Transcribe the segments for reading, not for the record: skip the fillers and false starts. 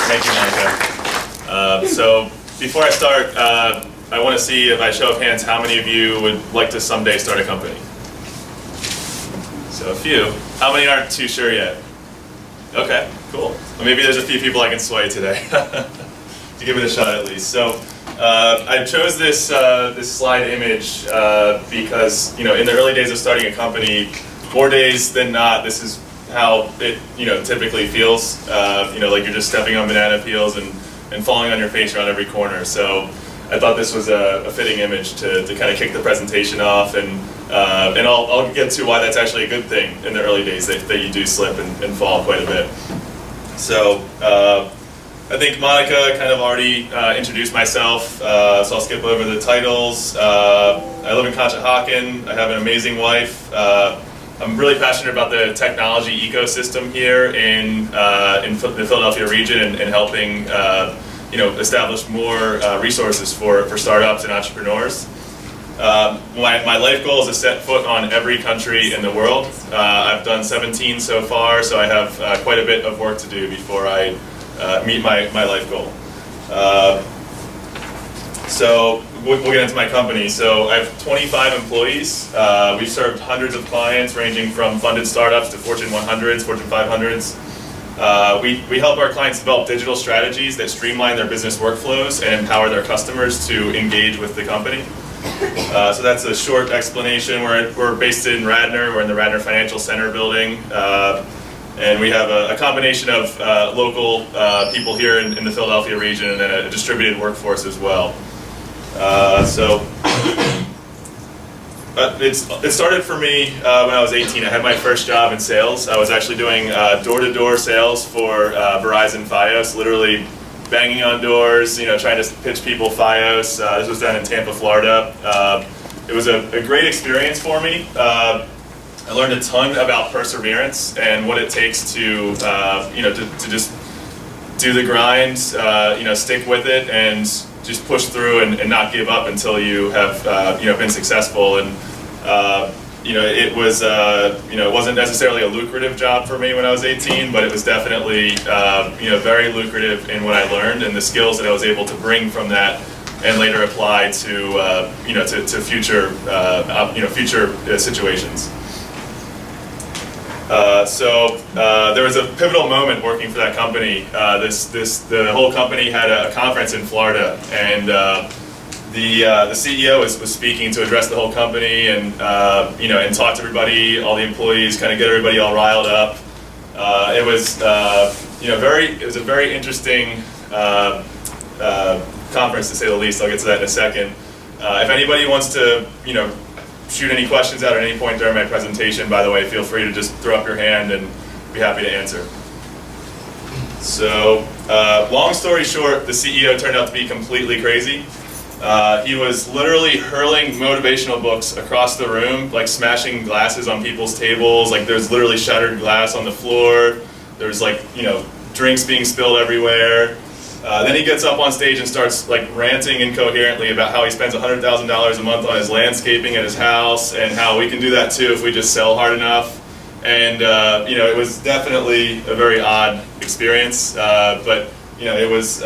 Thank you, Monica. So before I start, I want to see, if I show of hands, how many of you would like to someday start a company? So a few. How many aren't too sure yet? Okay, cool. Well, maybe there's a few people I can sway today to give it a shot at least. So I chose this this slide image because, in the early days of starting a company, more days than not, this is how it typically feels. Like you're just stepping on banana peels and falling on your face around every corner. So I thought this was a fitting image to kind of kick the presentation off, and I'll get to why that's actually a good thing in the early days, that you do slip and fall quite a bit. So I think Monica kind of already introduced myself, so I'll skip over the titles. I live in Conshohocken. I have an amazing wife. I'm really passionate about the technology ecosystem here in the Philadelphia region, and helping establish more resources for startups and entrepreneurs. My life goal is to set foot on every country in the world. I've done 17 so far, so I have quite a bit of work to do before I meet my life goal. So we'll get into my company. So I have 25 employees. We've served hundreds of clients, ranging from funded startups to Fortune 100s, Fortune 500s. We help our clients develop digital strategies that streamline their business workflows and empower their customers to engage with the company. So that's a short explanation. We're based in Radnor. We're in the Radnor Financial Center building. And we have a combination of local people here in the Philadelphia region, and then a distributed workforce as well. It started for me when I was 18. I had my first job in sales. I was actually doing door-to-door sales for Verizon Fios, literally banging on doors, trying to pitch people Fios. This was down in Tampa, Florida. It was a great experience for me. I learned a ton about perseverance and what it takes to just do the grind, stick with it, and just push through and not give up until you have been successful. And it was it wasn't necessarily a lucrative job for me when I was 18, but it was definitely very lucrative in what I learned and the skills that I was able to bring from that, and later apply to to future future situations. So there was a pivotal moment working for that company. The whole company had a conference in Florida, and the CEO was speaking to address the whole company, and and talk to everybody, all the employees, kind of get everybody all riled up. It was a very interesting conference, to say the least. I'll get to that in a second. If anybody wants to shoot any questions out at any point during my presentation, by the way, feel free to just throw up your hand and be happy to answer. So, long story short, the CEO turned out to be completely crazy. He was literally hurling motivational books across the room, like smashing glasses on people's tables. Like, there's literally shattered glass on the floor. There's drinks being spilled everywhere. Then he gets up on stage and starts ranting incoherently about how he spends $100,000 a month on his landscaping at his house, and how we can do that too if we just sell hard enough. And it was definitely a very odd experience, but it was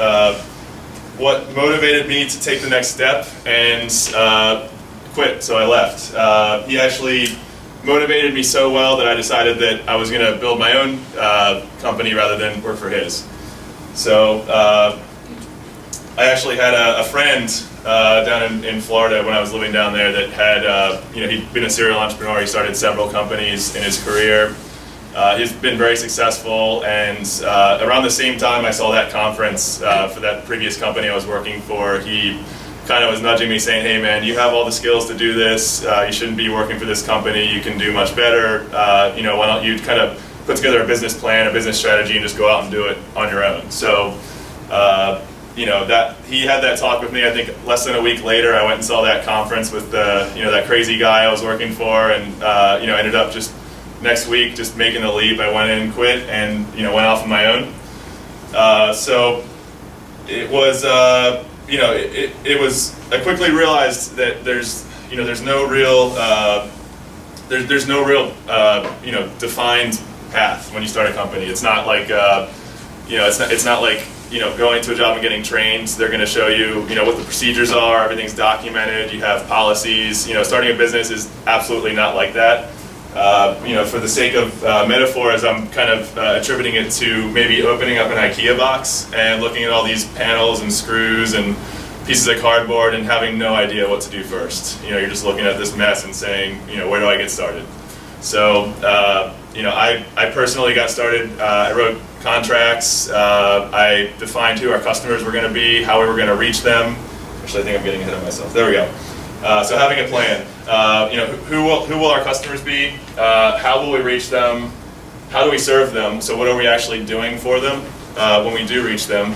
what motivated me to take the next step and quit. So I left. He actually motivated me so well that I decided that I was going to build my own company rather than work for his. So I actually had a friend down in Florida when I was living down there that had, he'd been a serial entrepreneur. He started several companies in his career. He's been very successful, and around the same time I saw that conference for that previous company I was working for, he kind of was nudging me saying, hey man, you have all the skills to do this. You shouldn't be working for this company. You can do much better. Why don't you kind of put together a business plan, a business strategy, and just go out and do it on your own. So, that he had that talk with me. I think less than a week later, I went and saw that conference with that crazy guy I was working for, and ended up just next week just making the leap. I went in and quit, and went off on my own. So it was, it was. I quickly realized that there's no real defined path when you start a company. It's not like it's not like going to a job and getting trained. They're going to show you, what the procedures are. Everything's documented. You have policies. Starting a business is absolutely not like that. For the sake of metaphors, I'm kind of attributing it to maybe opening up an IKEA box and looking at all these panels and screws and pieces of cardboard and having no idea what to do first. You're just looking at this mess and saying, where do I get started? So, I personally got started. I wrote contracts. I defined who our customers were going to be, how we were going to reach them. Actually, I think I'm getting ahead of myself. There we go. So having a plan. Who will our customers be? How will we reach them? How do we serve them? So what are we actually doing for them when we do reach them?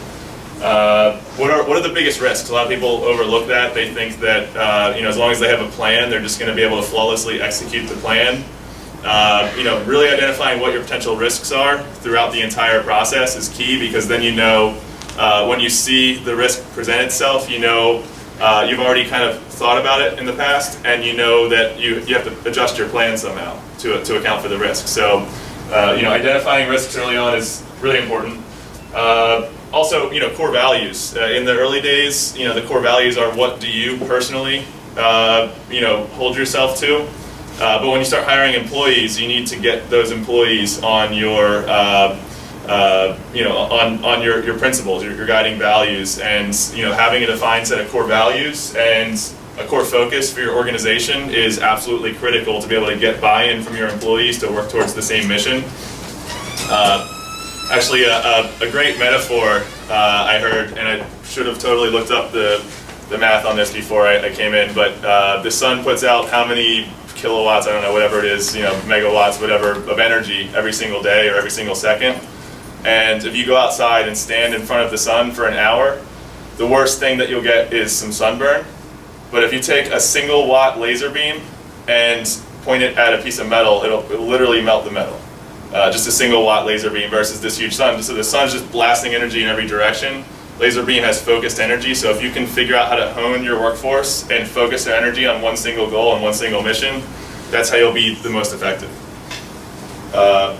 What are the biggest risks? A lot of people overlook that. They think that as long as they have a plan, they're just going to be able to flawlessly execute the plan. Really identifying what your potential risks are throughout the entire process is key, because then when you see the risk present itself, you've already kind of thought about it in the past, and you know that you have to adjust your plan somehow to account for the risk. So, identifying risks early on is really important. Also, core values. In the early days, the core values are what do you personally, hold yourself to. But when you start hiring employees, you need to get those employees on your on your principles, your guiding values, and having a defined set of core values and a core focus for your organization is absolutely critical to be able to get buy-in from your employees to work towards the same mission. Actually, a great metaphor I heard, and I should have totally looked up the math on this before I came in, but the sun puts out how many kilowatts, I don't know, whatever it is, megawatts, whatever, of energy every single day or every single second. And if you go outside and stand in front of the sun for an hour, the worst thing that you'll get is some sunburn. But if you take a single watt laser beam and point it at a piece of metal, it'll literally melt the metal. Just a single watt laser beam versus this huge sun. So the sun's just blasting energy in every direction. Laser beam has focused energy, so if you can figure out how to hone your workforce and focus their energy on one single goal and one single mission, that's how you'll be the most effective.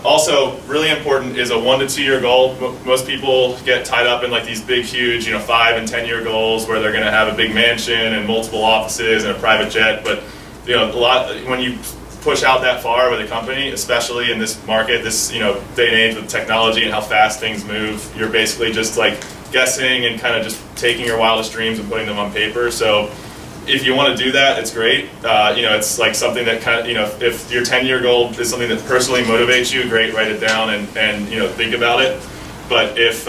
Also, really important is a 1 to 2 year goal. Most people get tied up in like these big, huge, 5 and 10 year goals where they're going to have a big mansion and multiple offices and a private jet. But when you push out that far with a company, especially in this market, this day and age with technology and how fast things move, you're basically just like guessing and kind of just taking your wildest dreams and putting them on paper. So if you want to do that, it's great. It's like something that kind of, if your 10-year goal is something that personally motivates you, great, write it down and think about it. But if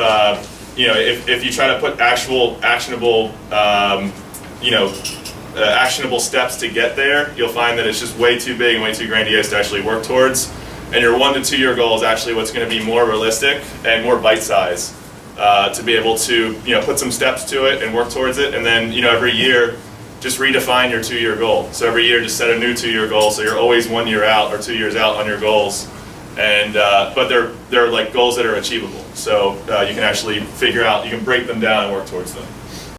you try to put actual actionable steps to get there, you'll find that it's just way too big and way too grandiose to actually work towards. And your 1 to 2 year goal is actually what's going to be more realistic and more bite-sized to be able to put some steps to it and work towards it. And then every year, just redefine your 2 year goal. So every year, just set a new 2 year goal. So you're always 1 year out or 2 years out on your goals. And but they're like goals that are achievable. So you can actually figure out, you can break them down and work towards them.